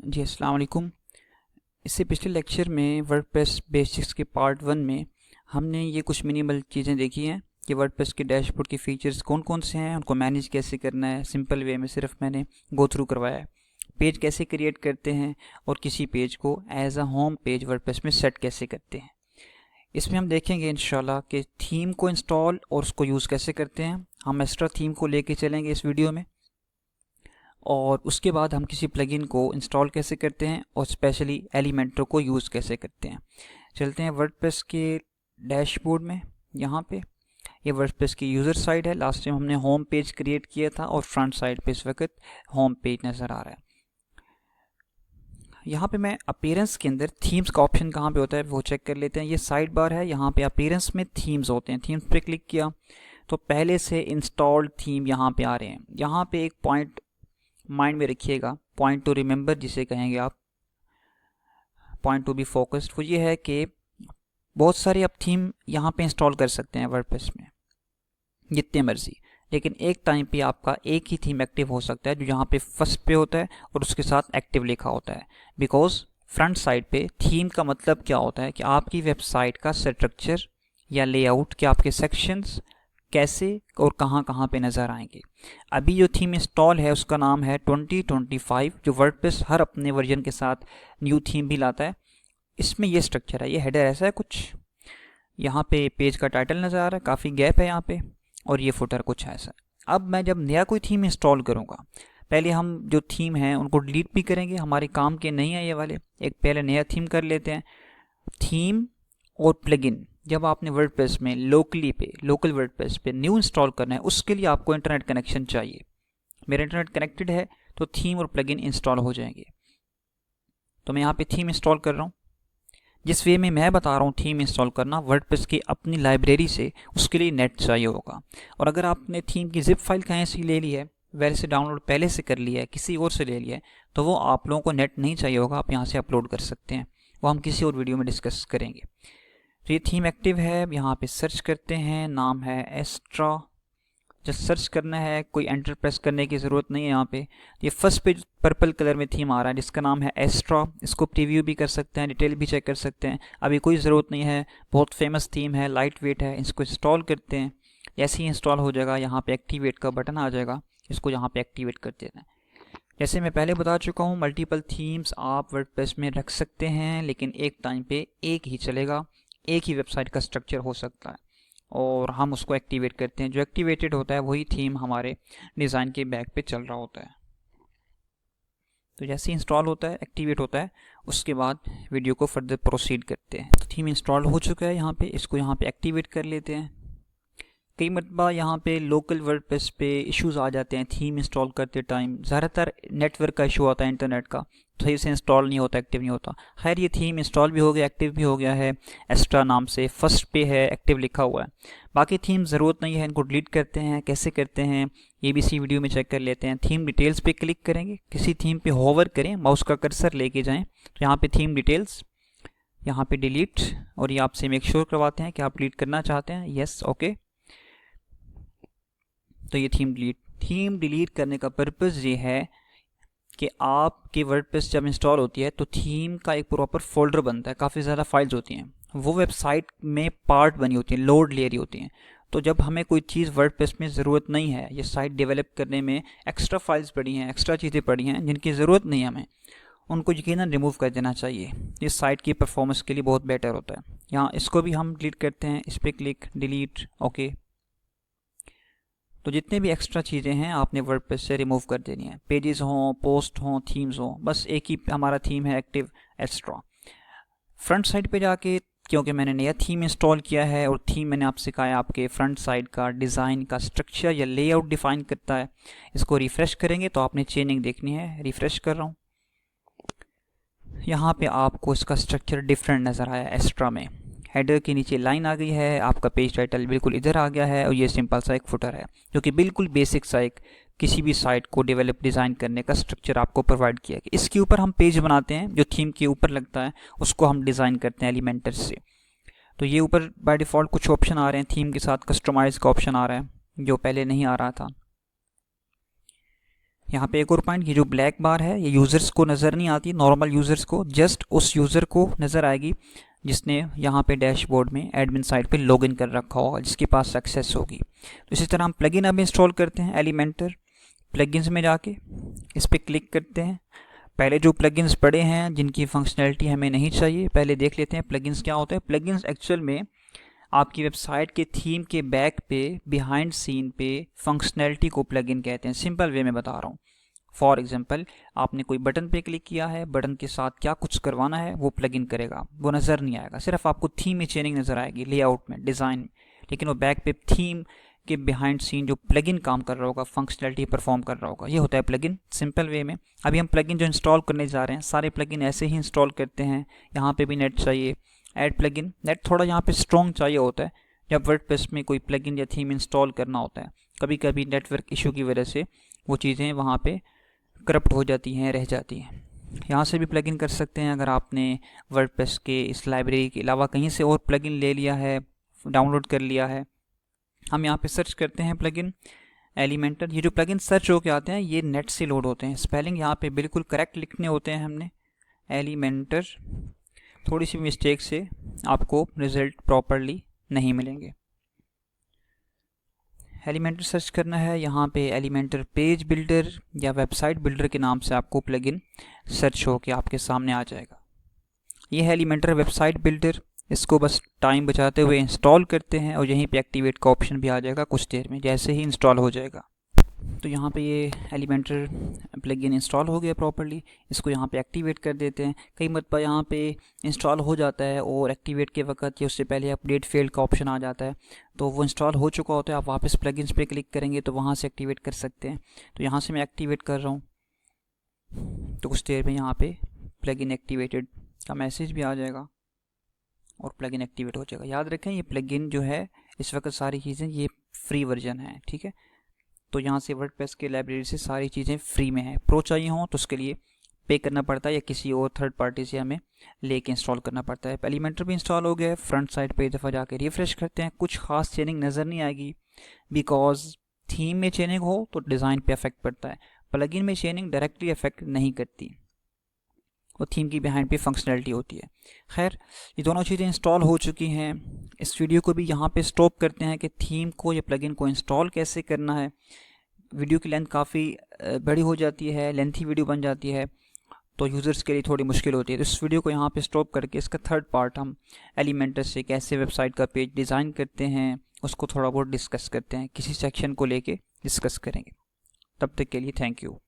जी अस्सलाम वालेकुम। इससे पिछले लेक्चर में वर्डप्रेस बेसिक्स के पार्ट 1 में हमने ये कुछ मिनिमल चीज़ें देखी हैं कि वर्डप्रेस के डैशबोर्ड के फीचर्स कौन कौन से हैं, उनको मैनेज कैसे करना है। सिंपल वे में सिर्फ मैंने गो थ्रू करवाया है। पेज कैसे क्रिएट करते हैं और किसी पेज को as a home page WordPress में सेट कैसे करते हैं। इसमें हम देखेंगे इंशाल्लाह कि थीम को इंस्टॉल और उसको यूज़ कैसे करते हैं। हम एक्स्ट्रा थीम को लेके चलेंगे इस वीडियो में, और उसके बाद हम किसी प्लगइन को इंस्टॉल कैसे करते हैं और स्पेशली एलिमेंटर को यूज़ कैसे करते हैं। चलते हैं वर्डप्रेस के डैशबोर्ड में। यहाँ पे ये वर्डप्रेस की यूज़र साइड है। लास्ट टाइम हमने होम पेज क्रिएट किया था और फ्रंट साइड पे इस वक्त होम पेज नज़र आ रहा है। यहाँ पे मैं अपीयरेंस के अंदर थीम्स का ऑप्शन कहाँ पे होता है वो चेक कर लेते हैं। ये साइड बार है, यहाँ पे अपीयरेंस में थीम्स होते हैं। थीम्स पे क्लिक किया तो पहले से इंस्टॉल्ड थीम यहाँ पे आ रहे हैं। यहाँ पे एक पॉइंट माइंड में रखिएगा, पॉइंट टू रिमेंबर जिसे कहेंगे आप, पॉइंट टू बी फोकस्ड। वो ये है कि बहुत सारे आप थीम यहाँ पे इंस्टॉल कर सकते हैं वर्डप्रेस में जितने मर्जी, लेकिन एक टाइम पे आपका एक ही थीम एक्टिव हो सकता है जो यहाँ पे फर्स्ट पे होता है और उसके साथ एक्टिव लिखा होता है। बिकॉज फ्रंट साइड पे थीम का मतलब क्या होता है कि आपकी वेबसाइट का स्ट्रक्चर या लेआउट के आपके सेक्शंस कैसे और कहाँ कहाँ पे नज़र आएंगे। अभी जो थीम इंस्टॉल है उसका नाम है 2025, जो वर्डप्रेस हर अपने वर्जन के साथ न्यू थीम भी लाता है। इसमें ये स्ट्रक्चर है, ये हेडर ऐसा है कुछ, यहाँ पे पेज का टाइटल नज़र आ रहा है, काफ़ी गैप है यहाँ पे, और ये फुटर कुछ ऐसा है। अब मैं जब नया कोई थीम इंस्टॉल करूँगा, पहले हम जो थीम है उनको डिलीट भी करेंगे, हमारे काम के नहीं है ये वाले। एक पहले नया थीम कर लेते हैं। थीम और प्लगइन जब आपने वर्डप्रेस में लोकल वर्डप्रेस पे न्यू इंस्टॉल करना है, उसके लिए आपको इंटरनेट कनेक्शन चाहिए। मेरा इंटरनेट कनेक्टेड है तो थीम और प्लगइन इंस्टॉल हो जाएंगे। तो मैं यहाँ पे थीम इंस्टॉल कर रहा हूँ। जिस वे में मैं बता रहा हूँ थीम इंस्टॉल करना वर्डप्रेस की अपनी लाइब्रेरी से, उसके लिए नेट चाहिए होगा। और अगर आपने थीम की जिप फाइल कहीं से ले ली है, वैसे डाउनलोड पहले से कर लिया है, किसी और से ले लिया है, तो वो आप लोगों को नेट नहीं चाहिए होगा, आप यहाँ से अपलोड कर सकते हैं। वो हम किसी और वीडियो में डिस्कस करेंगे। तो ये थीम एक्टिव है, यहाँ पे सर्च करते हैं, नाम है एस्ट्रा। जब सर्च करना है, कोई एंटर प्रेस करने की ज़रूरत नहीं है। यहाँ पे ये फर्स्ट पे पर्पल कलर में थीम आ रहा है जिसका नाम है एस्ट्रा। इसको प्रीव्यू भी कर सकते हैं, डिटेल भी चेक कर सकते हैं। अभी कोई ज़रूरत नहीं है, बहुत फेमस थीम है, लाइट वेट है। इसको इंस्टॉल करते हैं, जैसे ही इंस्टॉल हो जाएगा यहाँ पे एक्टिवेट का बटन आ जाएगा, इसको यहाँ पे एक्टिवेट कर देना है। जैसे मैं पहले बता चुका हूँ, मल्टीपल थीम्स आप वर्डप्रेस में रख सकते हैं, लेकिन एक टाइम पे एक ही चलेगा, एक ही वेबसाइट का स्ट्रक्चर हो सकता है, और हम उसको एक्टिवेट करते हैं। जो एक्टिवेटेड होता है वही थीम हमारे डिज़ाइन के बैक पे चल रहा होता है। तो जैसे ही इंस्टॉल होता है, एक्टिवेट होता है, उसके बाद वीडियो को फर्दर प्रोसीड करते हैं। तो थीम इंस्टॉल हो चुका है यहाँ पे, इसको यहाँ पे एक्टिवेट कर लेते हैं। कई मरतबा यहाँ पे लोकल वर्डप्रेस पे इश्यूज आ जाते हैं थीम इंस्टॉल करते टाइम। ज़्यादातर नेटवर्क का इशू आता है, इंटरनेट का, सही से इंस्टॉल नहीं होता, एक्टिव नहीं होता। खैर ये थीम इंस्टॉल भी हो गया, एक्टिव भी हो गया है। एक्स्ट्रा नाम से फर्स्ट पे है, एक्टिव लिखा हुआ है। बाकी थीम ज़रूरत नहीं है, इनको डिलीट करते हैं। कैसे करते हैं ये भी इसी वीडियो में चेक कर लेते हैं। थीम डिटेल्स पे क्लिक करेंगे, किसी थीम पे होवर करें, माउस का कर्सर लेके जाएँ तो यहाँ पे थीम डिटेल्स, यहाँ पे डिलीट, और ये आपसे मेक श्योर करवाते हैं कि आप डिलीट करना चाहते हैं। Yes, okay. तो ये थीम डिलीट करने का पर्पज़ ये है कि आपके वर्डप्रेस जब इंस्टॉल होती है तो थीम का एक प्रॉपर फोल्डर बनता है, काफ़ी ज़्यादा फाइल्स होती हैं, वो वेबसाइट में पार्ट बनी होती हैं, लोड ले रही होती हैं। तो जब हमें कोई चीज़ वर्डप्रेस में ज़रूरत नहीं है, ये साइट डेवलप करने में एक्स्ट्रा फाइल्स पड़ी हैं, एक्स्ट्रा चीज़ें पड़ी हैं जिनकी ज़रूरत नहीं है हमें, उनको यकीनन रिमूव कर देना चाहिए। इस साइट की परफॉर्मेंस के लिए बहुत बेटर होता है। यहाँ इसको भी हम डिलीट करते हैं, इस पर क्लिक, डिलीट, ओके। तो जितने भी एक्स्ट्रा चीज़ें हैं आपने वर्डप्रेस से रिमूव कर देनी है। पेजेस हों, पोस्ट हों, थीम्स हों, बस एक ही हमारा थीम है एक्टिव, एक्स्ट्रा। फ्रंट साइड पे जाके, क्योंकि मैंने नया थीम इंस्टॉल किया है और थीम मैंने आपसे कहा है आपके फ्रंट साइड का डिज़ाइन का स्ट्रक्चर या लेआउट डिफाइन करता है। इसको रिफ़्रेश करेंगे तो आपने चेंजिंग देखनी है। रिफ़्रेश कर रहा हूँ, यहाँ पे आपको इसका स्ट्रक्चर डिफरेंट नज़र आया। एक्स्ट्रा में हेडर के नीचे लाइन आ गई है, आपका पेज टाइटल बिल्कुल इधर आ गया है, और ये सिंपल सा एक फुटर है जो कि बिल्कुल बेसिक सा एक किसी भी साइट को डेवलप डिज़ाइन करने का स्ट्रक्चर आपको प्रोवाइड किया है। इसके ऊपर हम पेज बनाते हैं, जो थीम के ऊपर लगता है उसको हम डिज़ाइन करते हैं एलिमेंटर से। तो ये ऊपर बाय डिफ़ॉल्ट कुछ ऑप्शन आ रहे हैं, थीम के साथ कस्टमाइज़ का ऑप्शन आ रहा है जो पहले नहीं आ रहा था। यहाँ पे एक और पॉइंट, ये जो ब्लैक बार है ये यूज़र्स को नज़र नहीं आती, नॉर्मल यूज़र्स को, जस्ट उस यूज़र को नज़र आएगी जिसने यहाँ पे डैशबोर्ड में एडमिन साइट पे लॉगिन कर रखा होगा, जिसके पास एक्सेस होगी। तो इसी तरह हम प्लगइन अब इंस्टॉल करते हैं। एलिमेंटर प्लगइन्स में जाके इस पर क्लिक करते हैं। पहले जो प्लगइन्स पड़े हैं जिनकी फंक्शनैलिटी हमें नहीं चाहिए, पहले देख लेते हैं प्लगइन्स क्या होते हैं। प्लगइन्स एक्चुअल में आपकी वेबसाइट के थीम के बैक पे, बिहाइंड सीन पे फंक्शनैलिटी को प्लगइन कहते हैं। सिंपल वे में बता रहा हूँ। फॉर एग्जांपल, आपने कोई बटन पे क्लिक किया है, बटन के साथ क्या कुछ करवाना है वो प्लगइन करेगा, वो नज़र नहीं आएगा, सिर्फ आपको थीम में चेंजिंग नज़र आएगी, लेआउट में, डिज़ाइन में, लेकिन वो बैक पे थीम के बिहाइंड सीन जो प्लगइन काम कर रहा होगा, फंक्शनैलिटी परफॉर्म कर रहा होगा, ये होता है प्लगइन सिंपल वे में। अभी हम प्लगइन जो इंस्टॉल करने जा रहे हैं, सारे प्लगइन ऐसे ही इंस्टॉल करते हैं। यहाँ पे भी नेट चाहिए, ऐड प्लगइन, नेट थोड़ा यहाँ पे स्ट्रॉन्ग चाहिए होता है जब वर्डप्रेस में कोई प्लगइन या थीम इंस्टॉल करना होता है। कभी कभी नेटवर्क इशू की वजह से वो चीज़ें वहाँ पे करप्ट हो जाती हैं, रह जाती हैं। यहाँ से भी प्लगइन कर सकते हैं अगर आपने वर्डप्रेस के इस लाइब्रेरी के अलावा कहीं से और प्लगइन ले लिया है, डाउनलोड कर लिया है। हम यहाँ पे सर्च करते हैं प्लगइन एलिमेंटर। ये जो प्लगइन सर्च होके आते हैं ये नेट से लोड होते हैं। स्पेलिंग यहाँ पे बिल्कुल करेक्ट लिखने होते हैं हमने, एलिमेंटर। थोड़ी सी मिस्टेक से आपको रिजल्ट प्रॉपरली नहीं मिलेंगे। एलिमेंटर सर्च करना है, यहाँ पे एलिमेंटर पेज बिल्डर या वेबसाइट बिल्डर के नाम से आपको प्लगइन सर्च होके आपके सामने आ जाएगा। ये है एलिमेंटर वेबसाइट बिल्डर। इसको बस टाइम बचाते हुए इंस्टॉल करते हैं और यहीं पे एक्टिवेट का ऑप्शन भी आ जाएगा कुछ देर में, जैसे ही इंस्टॉल हो जाएगा। तो यहाँ पे ये एलिमेंटर प्लगइन इंस्टॉल हो गया प्रॉपर्ली। इसको यहाँ पे एक्टिवेट कर देते हैं। कई मरतबा यहाँ पे इंस्टॉल हो जाता है और एक्टिवेट के वक्त या उससे पहले अपडेट फेल्ड का ऑप्शन आ जाता है, तो वो इंस्टॉल हो चुका होता है। आप वापस प्लगइन्स पे क्लिक करेंगे तो वहाँ से एक्टिवेट कर सकते हैं। तो यहाँ से मैं एक्टिवेट कर रहा हूँ, तो कुछ देर में यहाँ पे प्लगइन एक्टिवेटेड का मैसेज भी आ जाएगा और प्लगइन एक्टिवेट हो जाएगा। याद रखें ये प्लगइन जो है इस वक्त सारी चीज़ें ये फ्री वर्जन है, ठीक है। तो यहाँ से वर्डप्रेस के लाइब्रेरी से सारी चीज़ें फ्री में है। प्रो चाहिए हो तो उसके लिए पे करना पड़ता है या किसी और थर्ड पार्टी से हमें लेके इंस्टॉल करना पड़ता है। एलिमेंटर भी इंस्टॉल हो गया है। फ्रंट साइड पे एक दफ़ा जाके रिफ्रेश करते हैं, कुछ खास चेंजिंग नज़र नहीं आएगी, बिकॉज थीम में चेंजिंग हो तो डिज़ाइन पे इफेक्ट पड़ता है। प्लगइन में चेंजिंग डायरेक्टली इफेक्ट नहीं करती, वो थीम की बिहाइंड पे फंक्शनैलिटी होती है। खैर, ये दोनों चीज़ें इंस्टॉल हो चुकी हैं। इस वीडियो को भी यहाँ पे स्टॉप करते हैं कि थीम को या प्लगइन को इंस्टॉल कैसे करना है। वीडियो की लेंथ काफ़ी बड़ी हो जाती है, लेंथी वीडियो बन जाती है, तो यूज़र्स के लिए थोड़ी मुश्किल होती है। तो इस वीडियो को यहाँ पे स्टॉप करके इसका थर्ड पार्ट हम एलिमेंटर से कैसे वेबसाइट का पेज डिज़ाइन करते हैं उसको थोड़ा बहुत डिस्कस करते हैं, किसी सेक्शन को लेके डिस्कस करेंगे। तब तक के लिए थैंक यू।